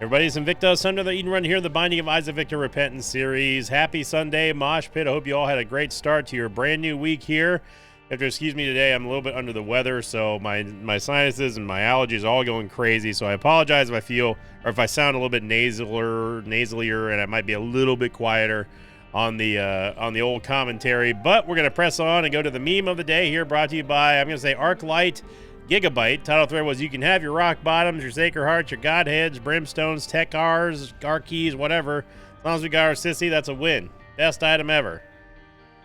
Everybody's Invictus under the Eden Run here, the Binding of Isaac Victor Repentance series. Happy Sunday, Mosh Pit. I hope you all had a great start to your brand new week here. You have to excuse me today. I'm a little bit under the weather, so my sinuses and my allergies are all going crazy. So I apologize if I feel or if I sound a little bit nasalier, and I might be a little bit quieter on the old commentary. But we're gonna press on and go to the meme of the day here, brought to you by I'm gonna say ArcLight Gigabyte. Title thread was: you can have your rock bottoms, your sacred hearts, your godheads, brimstones, tech R's, keys, whatever. As long as we got our sissy, that's a win. Best item ever.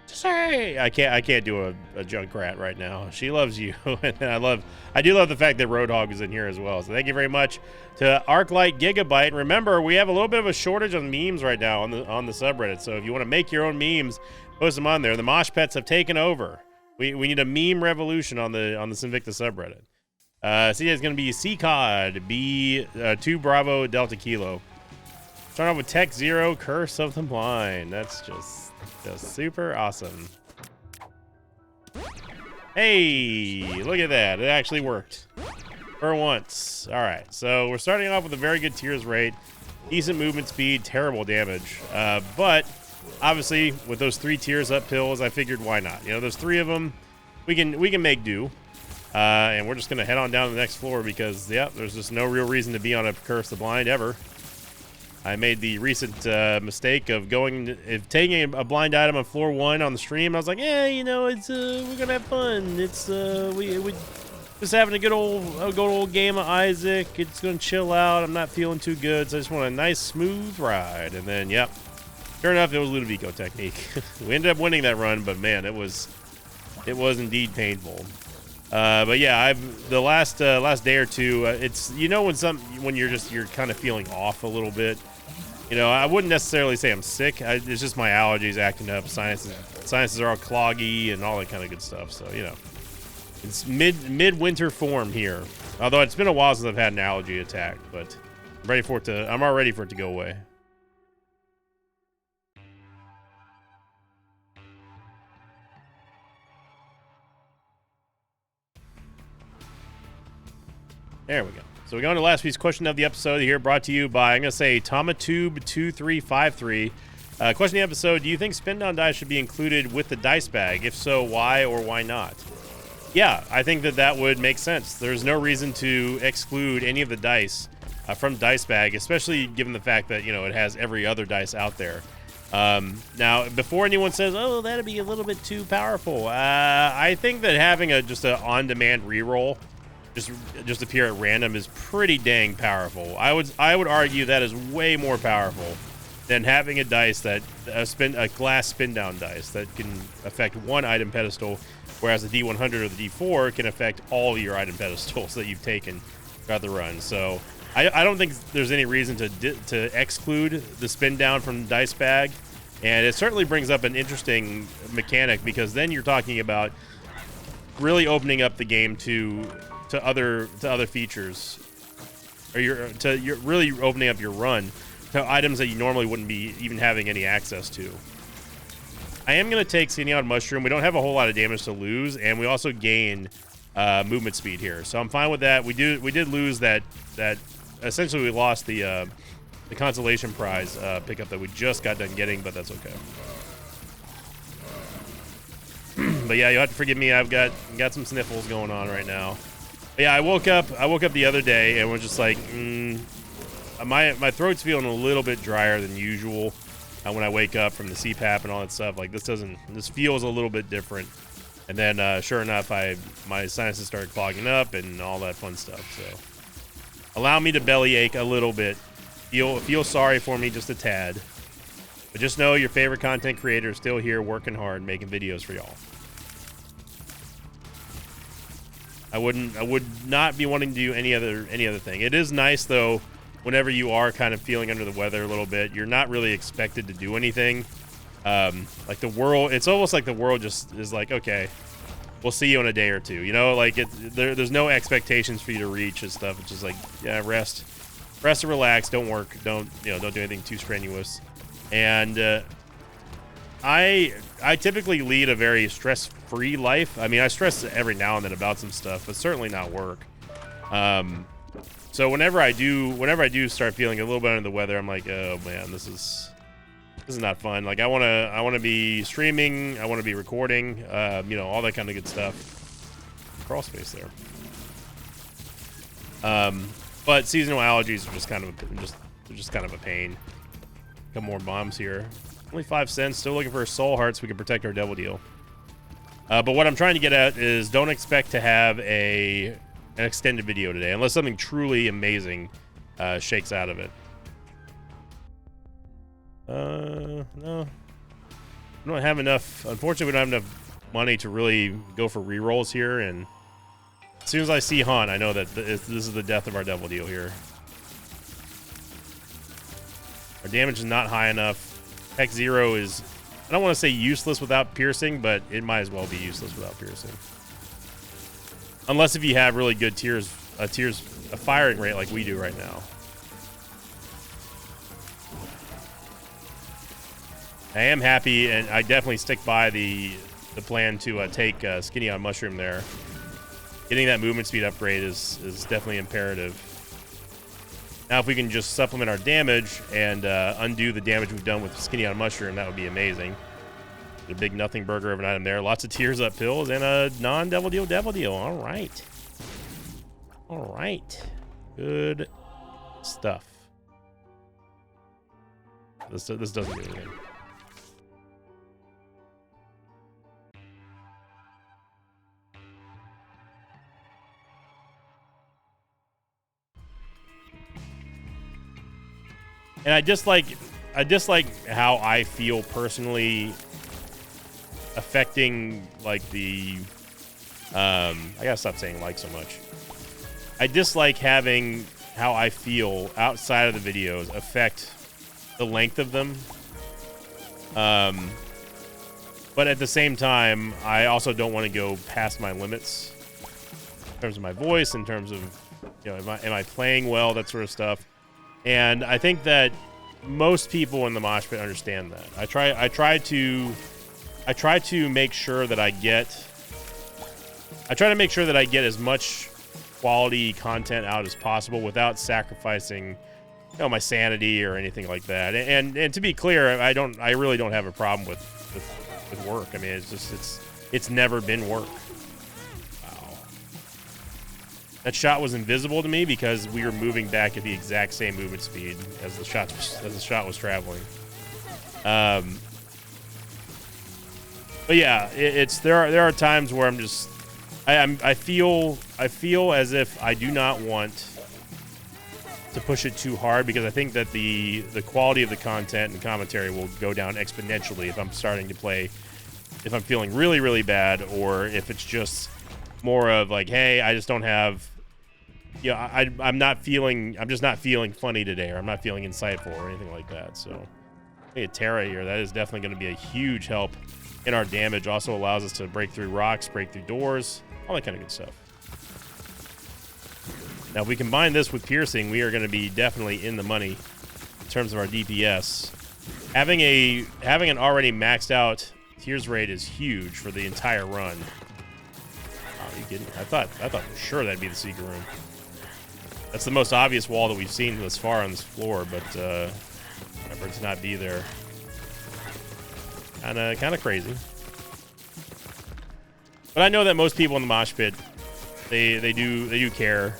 Say, I can't do a Junkrat right now. She loves you, and I do love the fact that Roadhog is in here as well. So thank you very much to ArcLight Gigabyte. Remember, we have a little bit of a shortage on memes right now on the subreddit. So if you want to make your own memes, post them on there. The Mosh Pets have taken over. We need a meme revolution on the Sinvicta subreddit. CJ is going to be CCOD, B2 Bravo Delta Kilo. Start off with Tech Zero, Curse of the Blind. That's just super awesome. Hey, look at that. It actually worked. For once. All right, so we're starting off with a very good tears rate, decent movement speed, terrible damage. But obviously, with those 3 tiers up pills, I figured why not? You know, those 3 of them, we can make do. And we're just gonna head on down to the next floor because, yeah, there's just no real reason to be on a Curse the Blind ever. I made the recent mistake of taking a blind item on floor 1 on the stream. I was like, yeah, you know, it's we're gonna have fun. It's we just having a good old game of Isaac. It's gonna chill out. I'm not feeling too good, so I just want a nice smooth ride. And then, yep. Sure enough, it was Ludovico technique. We ended up winning that run, but man, it was indeed painful. But yeah, the last day or two, it's, you know, when you're kind of feeling off a little bit. You know, I wouldn't necessarily say I'm sick. It's just my allergies acting up. Sinuses are all cloggy and all that kind of good stuff. So, you know, it's mid-winter form here. Although it's been a while since I've had an allergy attack, but I'm all ready for it to go away. There we go. So we go on to last week's question of the episode here, brought to you by, I'm going to say, Tomatube2353. Question of the episode: do you think spin down dice should be included with the dice bag? If so, why or why not? Yeah, I think that would make sense. There's no reason to exclude any of the dice from dice bag, especially given the fact that, you know, it has every other dice out there. Now, before anyone says, oh, that'd be a little bit too powerful, I think that having just an on-demand reroll just appear at random is pretty dang powerful. I would argue that is way more powerful than having a dice that a glass spin down dice that can affect one item pedestal, whereas the D100 or the D4 can affect all your item pedestals that you've taken throughout the run. So I don't think there's any reason to exclude the spin down from the dice bag, and it certainly brings up an interesting mechanic, because then you're talking about really opening up the game to other features, or you're really opening up your run to items that you normally wouldn't be even having any access to. I am going to take Xenion Mushroom. We don't have a whole lot of damage to lose, and we also gain movement speed here, so I'm fine with that. We did lose that essentially we lost the consolation prize pickup that we just got done getting, but that's okay. But yeah, you'll have to forgive me. I've got some sniffles going on right now. Yeah, I woke up the other day and was just like, my throat's feeling a little bit drier than usual when I wake up from the CPAP and all that stuff. Like, this feels a little bit different. And then sure enough, my sinuses started clogging up and all that fun stuff. So allow me to bellyache a little bit. Feel sorry for me just a tad. But just know your favorite content creator is still here working hard, making videos for y'all. I would not be wanting to do any other thing. It is nice though, whenever you are kind of feeling under the weather a little bit, you're not really expected to do anything. Like the world, it's almost like the world just is like, okay, we'll see you in a day or two. You know, like there's no expectations for you to reach and stuff. It's just like, yeah, rest and relax. Don't work. Don't do anything too strenuous. And I typically lead a very stress-free life. I mean, I stress every now and then about some stuff, but certainly not work. So whenever I do start feeling a little bit under the weather, I'm like, oh man, this is not fun. Like I wanna be streaming, I wanna be recording, you know, all that kind of good stuff. Crawl space there. But seasonal allergies are just kind of a pain. Couple more bombs here. Only 5 cents. Still looking for a soul heart so we can protect our devil deal. But what I'm trying to get at is don't expect to have an extended video today unless something truly amazing shakes out of it. No. We don't have enough. Unfortunately, we don't have enough money to really go for rerolls here. And as soon as I see Han, I know that this is the death of our devil deal here. Our damage is not high enough. Hex 0 is, I don't want to say useless without piercing, but it might as well be useless without piercing. Unless if you have really good a firing rate like we do right now. I am happy, and I definitely stick by the plan to take Skinny on Mushroom there. Getting that movement speed upgrade is definitely imperative. Now, if we can just supplement our damage and undo the damage we've done with Skinny on Mushroom, that would be amazing. A big nothing burger of an item there. Lots of tears up pills and a non-devil deal devil deal. All right. All right. Good stuff. This doesn't do anything. And I dislike how I feel personally affecting like the I gotta stop saying like so much. I dislike having how I feel outside of the videos affect the length of them. But at the same time, I also don't want to go past my limits in terms of my voice, in terms of, you know, am I playing well, that sort of stuff. And I think that most people in the mosh pit understand that. I try to make sure that I get as much quality content out as possible without sacrificing, you know, my sanity or anything like that. And to be clear, I really don't have a problem with work. I mean, it's never been work. That shot was invisible to me because we were moving back at the exact same movement speed as the shot was traveling. But yeah, there are times where I feel as if I do not want to push it too hard because I think that the quality of the content and commentary will go down exponentially if I'm starting to play, if I'm feeling really, really bad, or if it's just more of like, hey, I just don't have. Yeah, I'm just not feeling funny today, or I'm not feeling insightful or anything like that. So, hey, Terra here, that is definitely going to be a huge help in our damage. Also allows us to break through rocks, break through doors, all that kind of good stuff. Now, if we combine this with piercing, we are going to be definitely in the money in terms of our DPS. Having an already maxed out tears rate is huge for the entire run. Oh, are you kidding? I thought for sure that'd be the secret room. That's the most obvious wall that we've seen thus far on this floor, but for it to not be there, kind of crazy. But I know that most people in the mosh pit, they do care,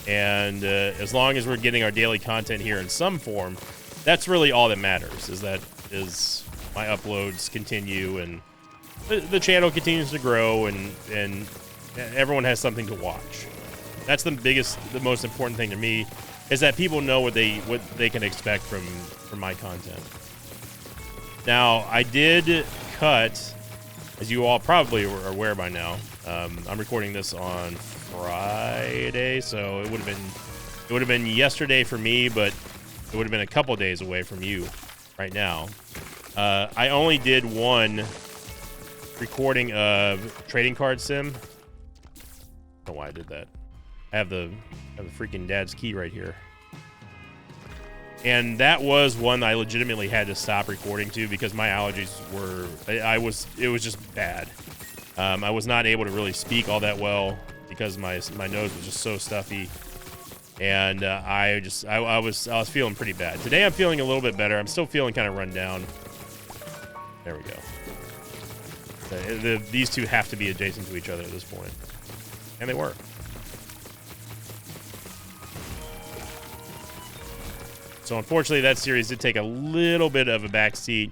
and as long as we're getting our daily content here in some form, that's really all that matters. Is my uploads continue and the channel continues to grow, and everyone has something to watch. That's the most important thing to me, is that people know what they can expect from my content. Now, I did cut, as you all probably are aware by now. I'm recording this on Friday, so it would have been yesterday for me, but it would have been a couple days away from you right now. I only did one recording of Trading Card Sim. I don't know why I did that. I have the freaking dad's key right here. And that was one I legitimately had to stop recording to because my allergies were, it was just bad. I was not able to really speak all that well because my nose was just so stuffy. And I was feeling pretty bad. Today I'm feeling a little bit better. I'm still feeling kind of run down. There we go. These two have to be adjacent to each other at this point. And they were. So unfortunately, that series did take a little bit of a backseat,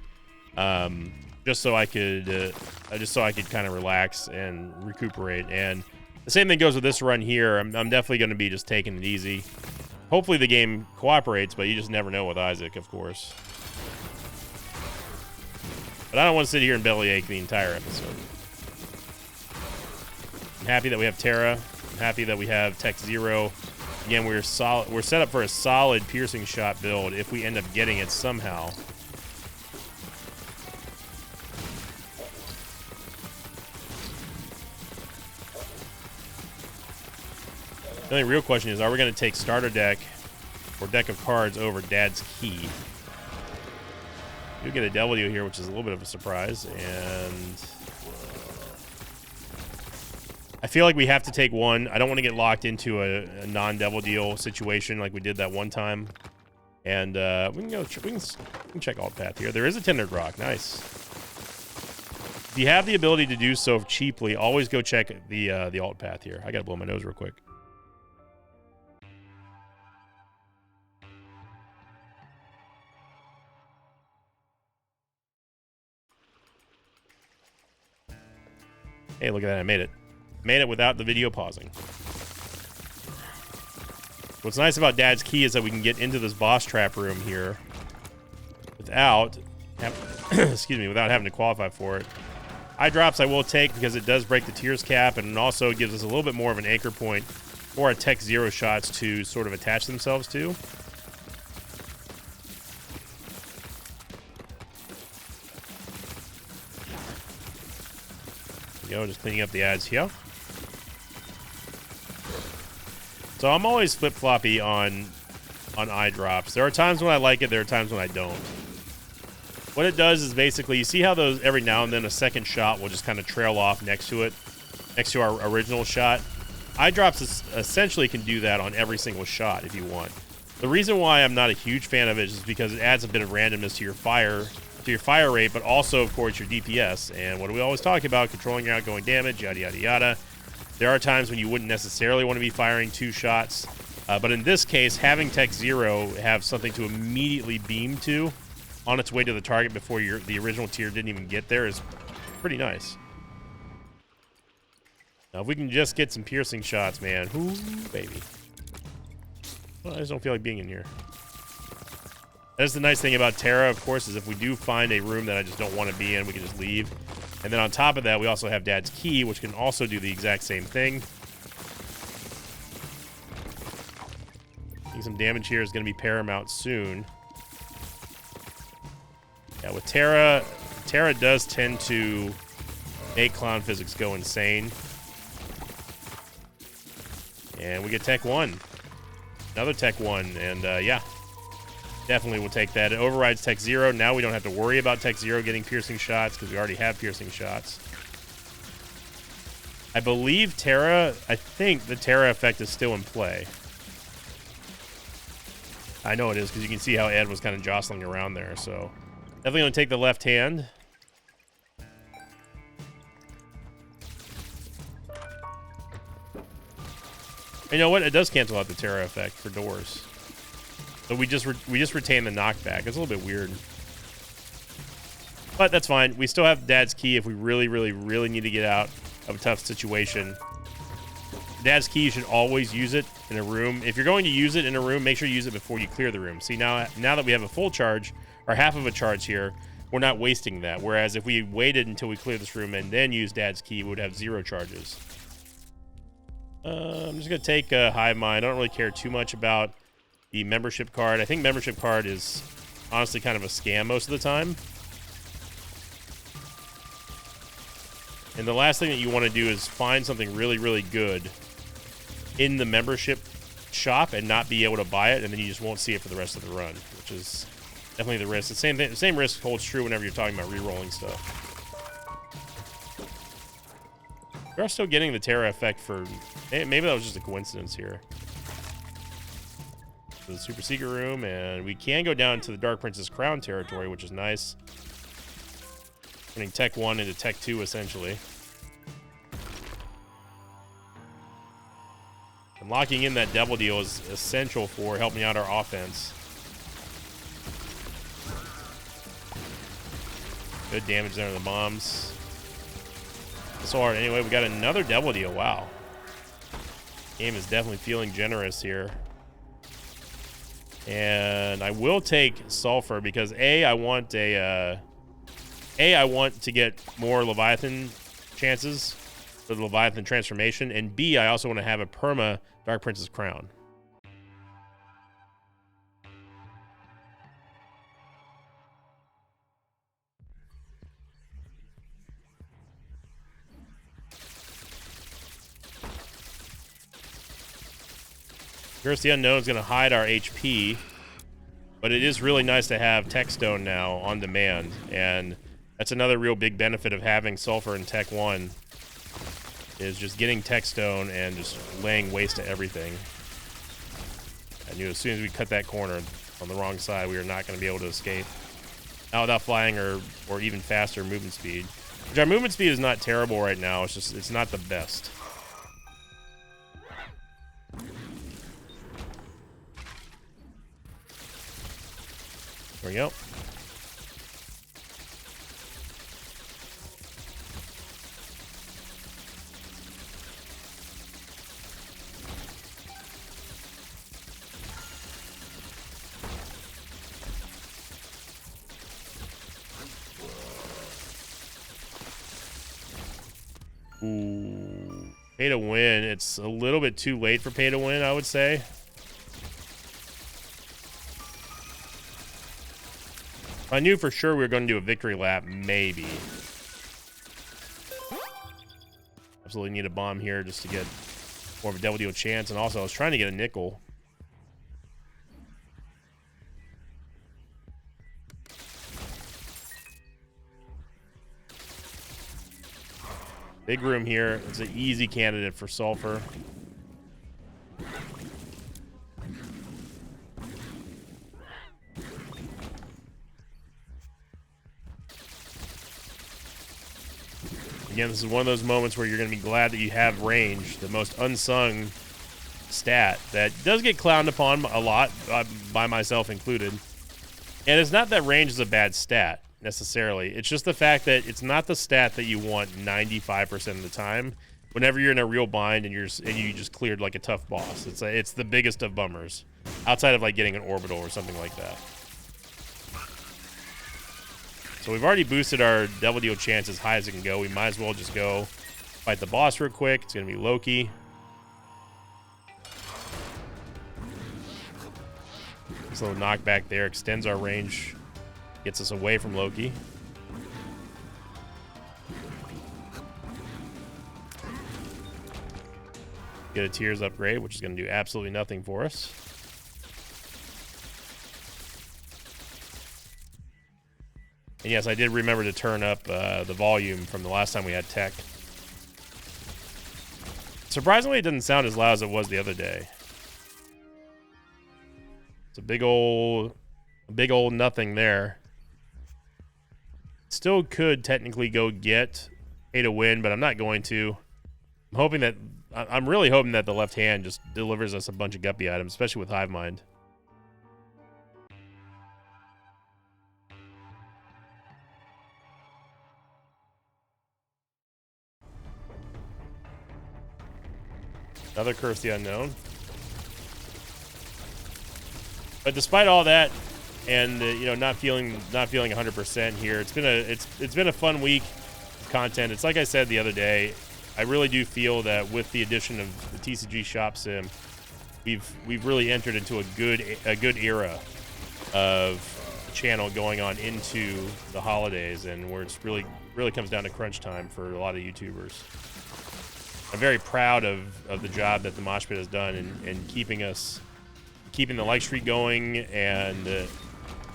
just so I could kind of relax and recuperate. And the same thing goes with this run here. I'm definitely going to be just taking it easy. Hopefully the game cooperates, but you just never know with Isaac, of course. But I don't want to sit here and bellyache the entire episode. I'm happy that we have Terra. I'm happy that we have Tech Zero. Again, we're set up for a solid piercing shot build if we end up getting it somehow. The only real question is, are we going to take starter deck or deck of cards over Dad's Key? You get a W here, which is a little bit of a surprise, and I feel like we have to take one. I don't want to get locked into a non-devil deal situation like we did that one time. And we can check alt path here. There is a Tindered Rock. Nice. If you have the ability to do so cheaply, always go check the alt path here. I gotta blow my nose real quick. Hey, look at that. I made it. Made it without the video pausing. What's nice about Dad's Key is that we can get into this boss trap room here without without having to qualify for it. Eye drops I will take because it does break the tears cap, and it also gives us a little bit more of an anchor point for our Tech Zero shots to sort of attach themselves to. There we go, just cleaning up the ads here. So I'm always flip-floppy on eye drops. There are times when I like it, there are times when I don't. What it does is basically, you see how those every now and then a second shot will just kind of trail off next to it, next to our original shot. Eye drops essentially can do that on every single shot if you want. The reason why I'm not a huge fan of it is because it adds a bit of randomness to your fire rate, but also, of course, your DPS. And what do we always talk about? Controlling your outgoing damage, yada, yada, yada. There are times when you wouldn't necessarily want to be firing 2 shots. But in this case, having Tech Zero have something to immediately beam to on its way to the target before the original tier didn't even get there is pretty nice. Now, if we can just get some piercing shots, man. Ooh, baby. Well, I just don't feel like being in here. That's the nice thing about Terra, of course, is if we do find a room that I just don't want to be in, we can just leave. And then on top of that, we also have Dad's Key, which can also do the exact same thing. I think some damage here is going to be paramount soon. Yeah, with Terra does tend to make Clown Physics go insane. And we get Tech 1. Another Tech 1, and yeah. Definitely will take that. It overrides Tech Zero. Now we don't have to worry about Tech Zero getting piercing shots because we already have piercing shots. I believe I think the Terra effect is still in play. I know it is because you can see how Ed was kind of jostling around there. So definitely going to take the left hand. You know what? It does cancel out the Terra effect for doors. So we just retain the knockback. It's a little bit weird. But that's fine. We still have Dad's Key if we really, really, really need to get out of a tough situation. Dad's Key, you should always use it in a room. If you're going to use it in a room, make sure you use it before you clear the room. See, now that we have a full charge, or half of a charge here, we're not wasting that. Whereas if we waited until we clear this room and then use Dad's Key, we would have 0 charges. I'm just going to take Hive Mind. I don't really care too much about the membership card. I think membership card is honestly kind of a scam most of the time. And the last thing that you want to do is find something really, really good in the membership shop and not be able to buy it, and then you just won't see it for the rest of the run, which is definitely the risk. The same risk holds true whenever you're talking about re-rolling stuff. We are still getting the Terra effect for... Maybe that was just a coincidence here. the super secret room, and we can go down to the Dark Princess Crown territory, which is nice. Turning Tech 1 into Tech 2, essentially. And locking in that Devil Deal is essential for helping out our offense. Good damage there on the bombs. So hard. Anyway, we got another Devil Deal. Wow. Game is definitely feeling generous here. And I will take Sulfur because I want to get more Leviathan chances for the Leviathan transformation, and B, I also want to have a perma Dark Princess Crown. Curse the Unknown is going to hide our HP, but it is really nice to have Tech Stone now on demand, and that's another real big benefit of having Sulfur in Tech 1, is just getting Tech Stone and just laying waste to everything. I knew as soon as we cut that corner on the wrong side, we were not going to be able to escape. Not without flying or even faster movement speed. Which our movement speed is not terrible right now, it's just, it's not the best. There we go. Ooh. Pay to win. It's a little bit too late for pay to win, I would say. I knew for sure we were going to do a victory lap, maybe. Absolutely need a bomb here just to get more of a Devil Deal chance. And also, I was trying to get a nickel. Big room here. It's an easy candidate for Sulfur. Again, this is one of those moments where you're going to be glad that you have range, the most unsung stat that does get clowned upon a lot, by myself included. And it's not that range is a bad stat, necessarily. It's just the fact that it's not the stat that you want 95% of the time. Whenever you're in a real bind and you just cleared like a tough boss, it's the biggest of bummers, outside of like getting an orbital or something like that. So we've already boosted our Devil Deal chance as high as it can go. We might as well just go fight the boss real quick. It's going to be Loki. This little knockback there extends our range, gets us away from Loki. Get a Tears upgrade, which is going to do absolutely nothing for us. And yes, I did remember to turn up the volume from the last time we had tech. Surprisingly, it didn't sound as loud as it was the other day. It's a big old nothing there. Still could technically go get pay to win, but I'm not going to. I'm really hoping that the left hand just delivers us a bunch of guppy items, especially with Hive Mind. Another Curse the Unknown. But despite all that, and not feeling 100% here, it's been a fun week of content. It's like I said the other day, I really do feel that with the addition of the TCG Shop Sim, we've really entered into a good era of the channel going on into the holidays, and where it's really comes down to crunch time for a lot of YouTubers. I'm very proud of the job that the Mosh Pit has done in keeping the like streak going, and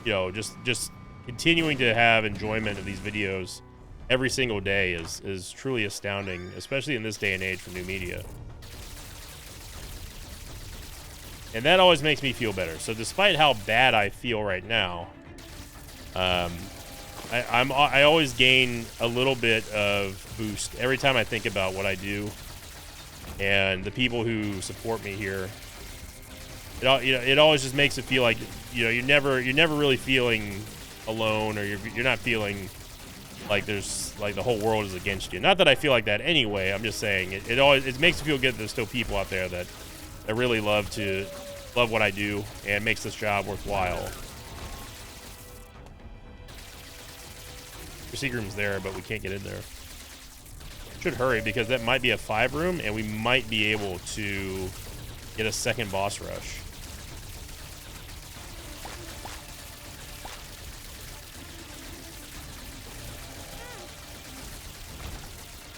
just continuing to have enjoyment of these videos every single day is truly astounding, especially in this day and age for new media. And that always makes me feel better. So despite how bad I feel right now, I always gain a little bit of boost every time I think about what I do and the people who support me here. It always just makes it feel like you're never really feeling alone, or you're not feeling like there's like the whole world is against you. Not that I feel like that anyway. I'm just saying it makes me feel good that there's still people out there that really love what I do and makes this job worthwhile. The secret room's there, but we can't get in there. Should hurry because that might be a 5 room, and we might be able to get a second boss rush.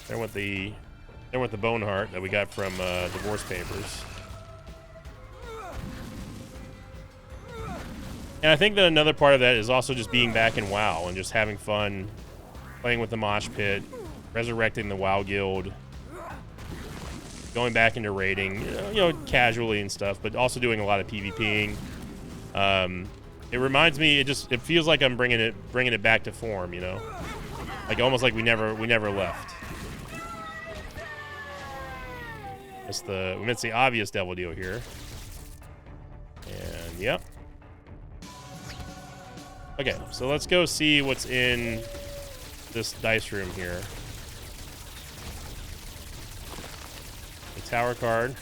There went the bone heart that we got from Divorce Papers. And I think that another part of that is also just being back in WoW and just having fun, playing with the Mosh Pit, resurrecting the WoW Guild, going back into raiding, casually and stuff, but also doing a lot of PvPing. It reminds me, it feels like I'm bringing it back to form, like almost like we never left. We missed the obvious devil deal here, and yep. Okay, so let's go see what's in this dice room here. The tower card.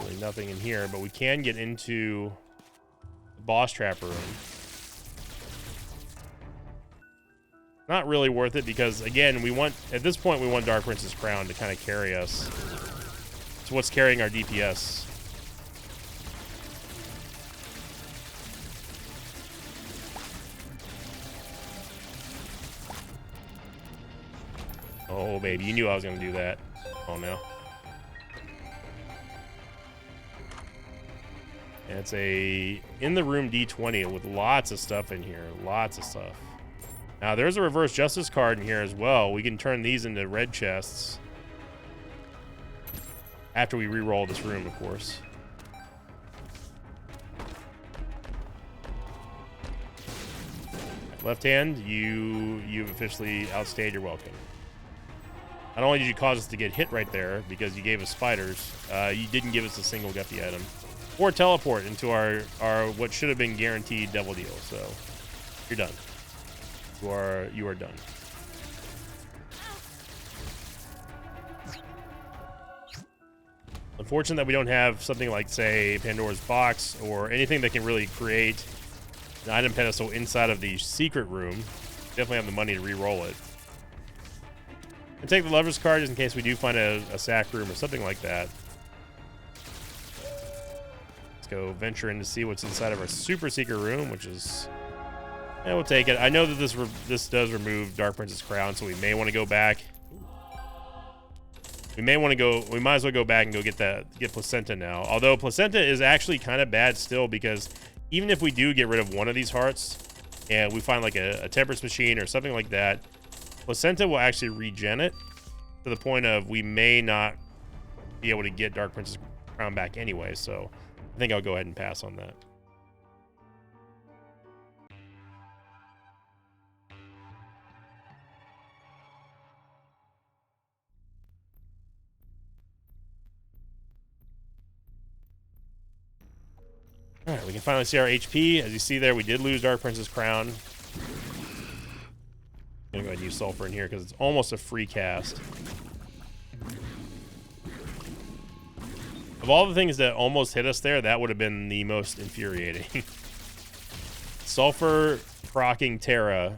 Really nothing in here, but we can get into the boss trap room. Not really worth it because, again, at this point we want Dark Prince's Crown to kind of carry us. It's what's carrying our DPS. Oh, baby, you knew I was going to do that. Oh, no. And it's a in-the-room D20 with lots of stuff in here. Lots of stuff. Now, there's a Reverse Justice card in here as well. We can turn these into red chests. After we re-roll this room, of course. Left hand, you've officially outstayed your welcome. Not only did you cause us to get hit right there because you gave us spiders, you didn't give us a single Guppy item. Or teleport into our what should have been guaranteed devil deal. So, you're done. You are done. Unfortunate that we don't have something like, say, Pandora's Box or anything that can really create an item pedestal inside of the secret room. Definitely have the money to re-roll it. And take the Lover's card just in case we do find a sack room or something like that. Let's go venture in to see what's inside of our super secret room, which is... Yeah, we'll take it. I know that this does remove Dark Prince's Crown, so we may want to go back. We might as well go back and go get Placenta now. Although Placenta is actually kind of bad still, because even if we do get rid of one of these hearts and we find like a Temperance Machine or something like that, Placenta will actually regen it to the point of we may not be able to get Dark Prince's Crown back anyway. So I think I'll go ahead and pass on that. All right, we can finally see our HP. As you see there, we did lose Dark Prince's Crown. I'm gonna go ahead and use Sulfur in here because it's almost a free cast. Of all the things that almost hit us there, that would have been the most infuriating. Sulfur proccing Terra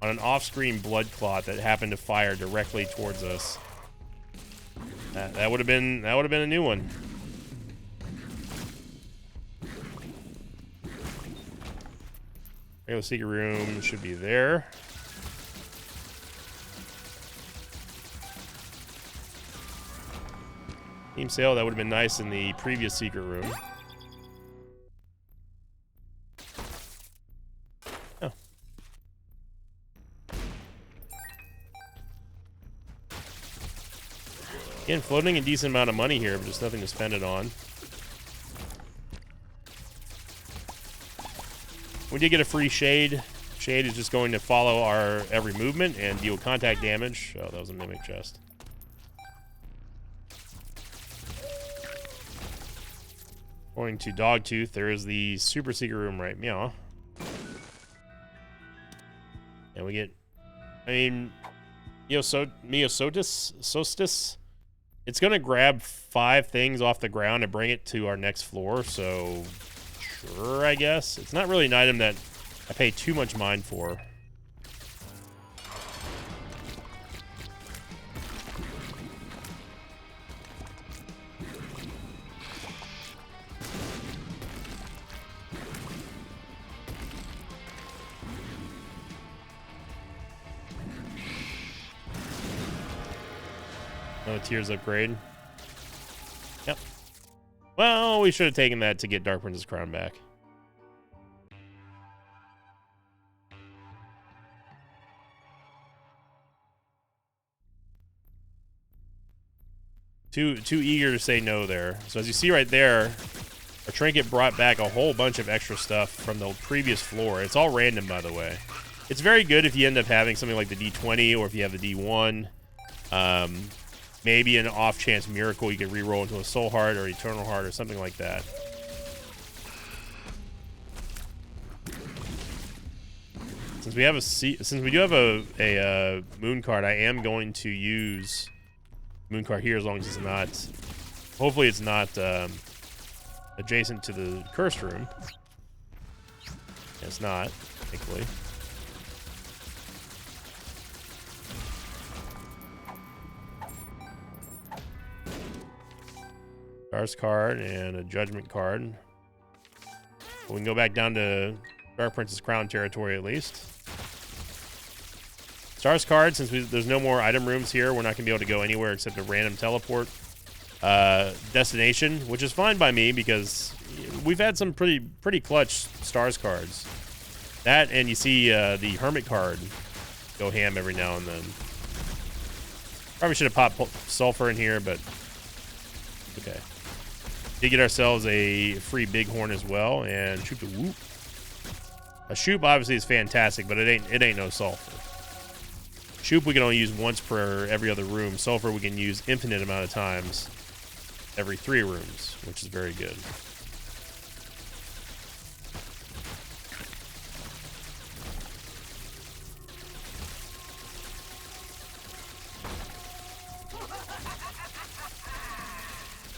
on an off-screen blood clot that happened to fire directly towards us. That would have been a new one. The secret room should be there. Team sale, that would have been nice in the previous secret room. Oh. Again, floating a decent amount of money here, but just nothing to spend it on. We did get a free Shade. Shade is just going to follow our every movement and deal contact damage. Oh, that was a Mimic chest. Going to Dogtooth, there is the Super Secret Room right meow. And we get, I mean, Solstice. It's going to grab 5 things off the ground and bring it to our next floor, so sure, I guess. It's not really an item that I pay too much mind for. No Tears upgrade. Yep. Well, we should have taken that to get Dark Princess Crown back. Too eager to say no there. So as you see right there, our trinket brought back a whole bunch of extra stuff from the previous floor. It's all random, by the way. It's very good if you end up having something like the D20 or if you have the D1. Maybe an off-chance miracle you can re-roll into a Soul Heart or Eternal Heart or something like that. Since we do have a Moon card, I am going to use Moon card here as long as it's not. Hopefully, it's not adjacent to the Cursed Room. It's not, thankfully. Stars card and a Judgment card. We can go back down to Dark Princess Crown territory at least. Stars card, since there's no more item rooms here, we're not going to be able to go anywhere except a random teleport destination, which is fine by me because we've had some pretty clutch Stars cards. That, and you see the Hermit card go ham every now and then. Probably should have popped Sulfur in here, but okay. Did get ourselves a free Bighorn as well, and Shoop the Whoop. A Shoop obviously is fantastic, but it ain't no Sulfur. Shoop we can only use once per every other room. Sulfur we can use infinite amount of times every 3 rooms, which is very good.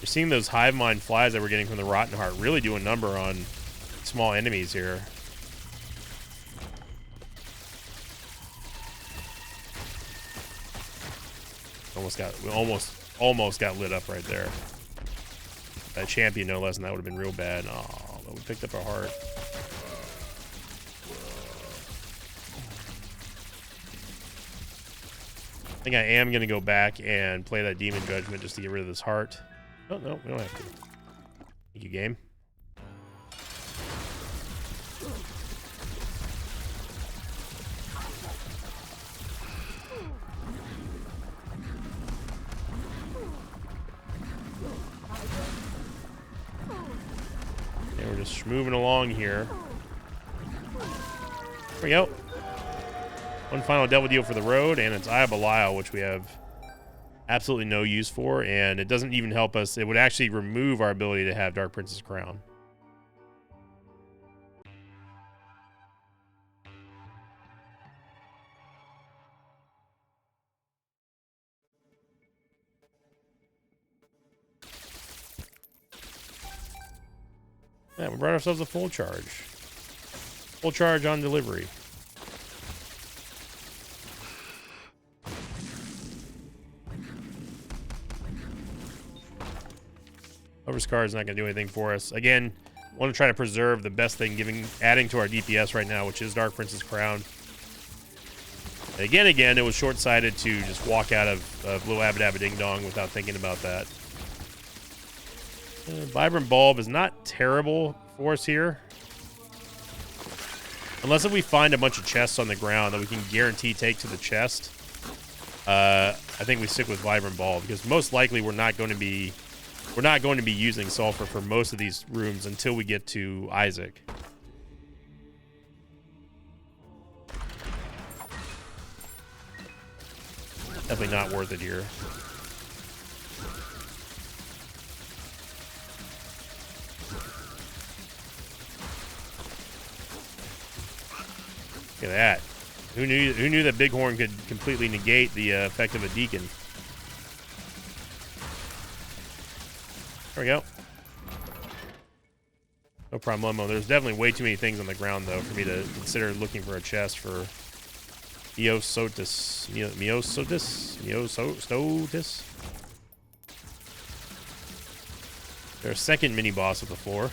You're seeing those hive mind flies that we're getting from the Rotten Heart really do a number on small enemies here. Almost got lit up right there. That champion, no less, and that would have been real bad. Oh, but we picked up our heart. I think I am gonna go back and play that Demon Judgment just to get rid of this heart. Oh, no, we don't have to. Thank you, game. And we're just moving along here. There we go. One final devil deal for the road, and it's Eye of Belial, which we have absolutely no use for, and it doesn't even help us. It would actually remove our ability to have Dark Princess Crown. Yeah, we brought ourselves a full charge. Full charge on delivery. Lover's card is not going to do anything for us. Again, want to try to preserve the best thing adding to our DPS right now, which is Dark Princess Crown. And again, it was short-sighted to just walk out of Little Abba Ding Dong without thinking about that. Vibrant Bulb is not terrible for us here. Unless if we find a bunch of chests on the ground that we can guarantee take to the chest. I think we stick with Vibrant Ball because most likely we're not going to be using Sulfur for most of these rooms until we get to Isaac. Definitely not worth it here. Look at that. Who knew that Bighorn could completely negate the effect of a Deacon? There we go. No problemo. There's definitely way too many things on the ground, though, for me to consider looking for a chest for Miosotis. There's a second mini-boss of the floor.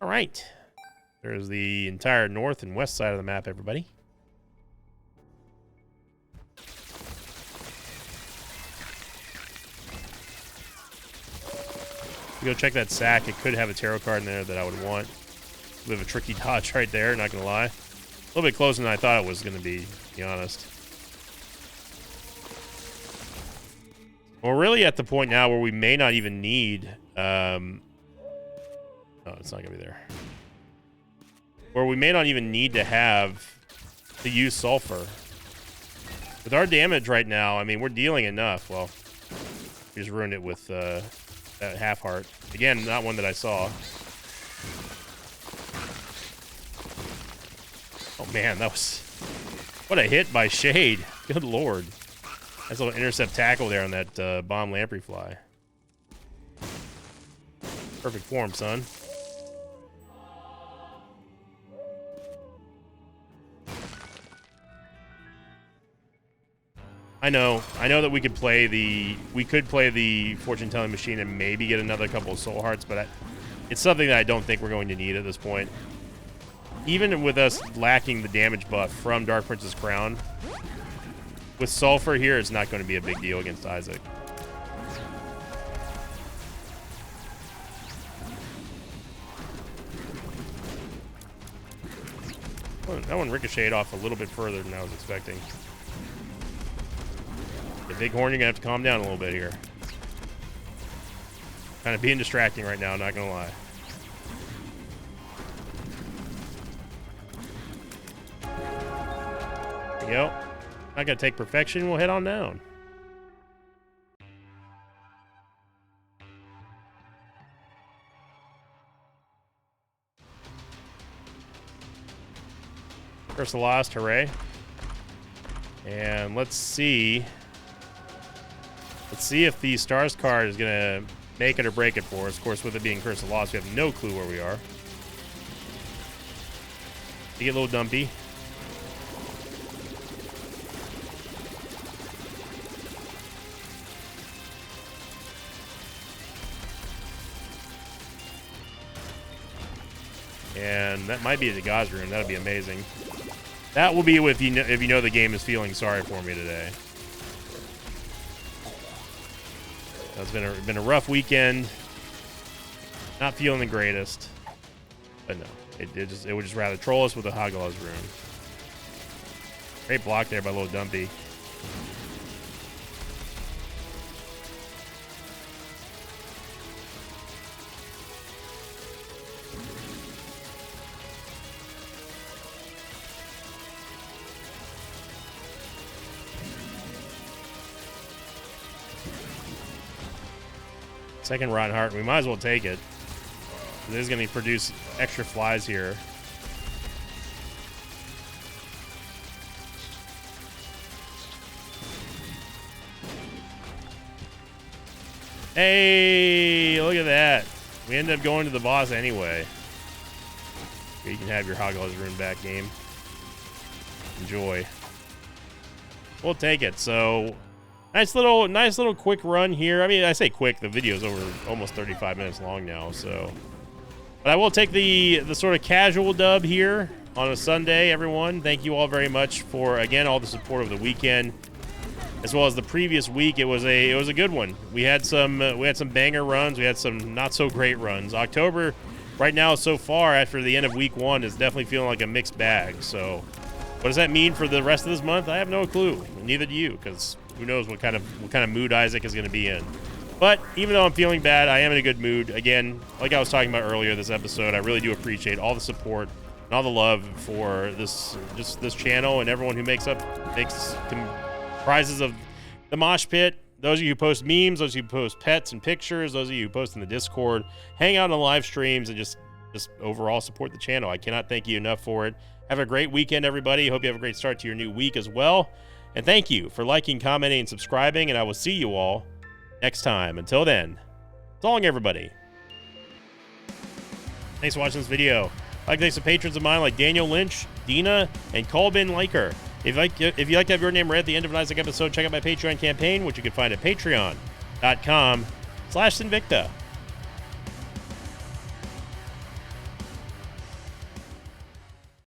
All right. There's the entire north and west side of the map, everybody. Go check that sack. It could have a tarot card in there that I would want. We have a tricky dodge right there, not gonna lie. A little bit closer than I thought it was gonna be honest. We're really at the point now where we may not even need oh, it's not gonna be there. Where we may not even need to use Sulfur. With our damage right now, I mean, we're dealing enough. Well, we just ruined it with that half heart. Again, not one that I saw. Oh man, that was... What a hit by Shade. Good lord. Nice little intercept tackle there on that bomb lamprey fly. Perfect form, son. I know that we could play the fortune telling machine and maybe get another couple of soul hearts, but it's something that I don't think we're going to need at this point. Even with us lacking the damage buff from Dark Prince's Crown, with Sulfur here, it's not going to be a big deal against Isaac. Well, that one ricocheted off a little bit further than I was expecting. Bighorn, you're gonna have to calm down a little bit here. Kind of being distracting right now, not gonna lie. There we go. Not gonna take perfection, we'll head on down. Curse of the Lost, hooray. And let's see if the Stars card is going to make it or break it for us. Of course, with it being Curse of Lost, we have no clue where we are. You get a little dumpy. And that might be the God's Rune. That would be amazing. That will be if you know the game is feeling sorry for me today. It's been a rough weekend. Not feeling the greatest, but no, it would just rather troll us with a Hagalaz Rune. Great block there by Little Dumpy. Second Rotten Heart. We might as well take it. This is going to produce extra flies here. Hey, look at that. We ended up going to the boss anyway. Okay, you can have your Hagalaz Rune back, game. Enjoy. We'll take it. So... Nice little quick run here. I mean, I say quick, the video's over almost 35 minutes long now, so. But I will take the sort of casual dub here on a Sunday, everyone. Thank you all very much for, again, all the support over the weekend. As well as the previous week, it was a good one. We had some banger runs, we had some not so great runs. October right now so far after the end of week 1 is definitely feeling like a mixed bag, so What does that mean for the rest of this month? I have no clue. Neither do you, because who knows what kind of mood Isaac is going to be in. But even though I'm feeling bad, I am in a good mood. Again, like I was talking about earlier this episode, I really do appreciate all the support and all the love for this channel and everyone who comprises of the Mosh Pit. Those of you who post memes, those of you who post pets and pictures, those of you who post in the Discord, hang out on the live streams, and just overall support the channel. I cannot thank you enough for it. Have a great weekend, everybody. Hope you have a great start to your new week as well. And thank you for liking, commenting, and subscribing, and I will see you all next time. Until then, so long, everybody. Thanks for watching this video. I'd like to thank some patrons of mine like Daniel Lynch, Dina, and Colbin Liker. If you'd like to have your name read at the end of an Isaac episode, check out my Patreon campaign, which you can find at patreon.com/Sinvicta.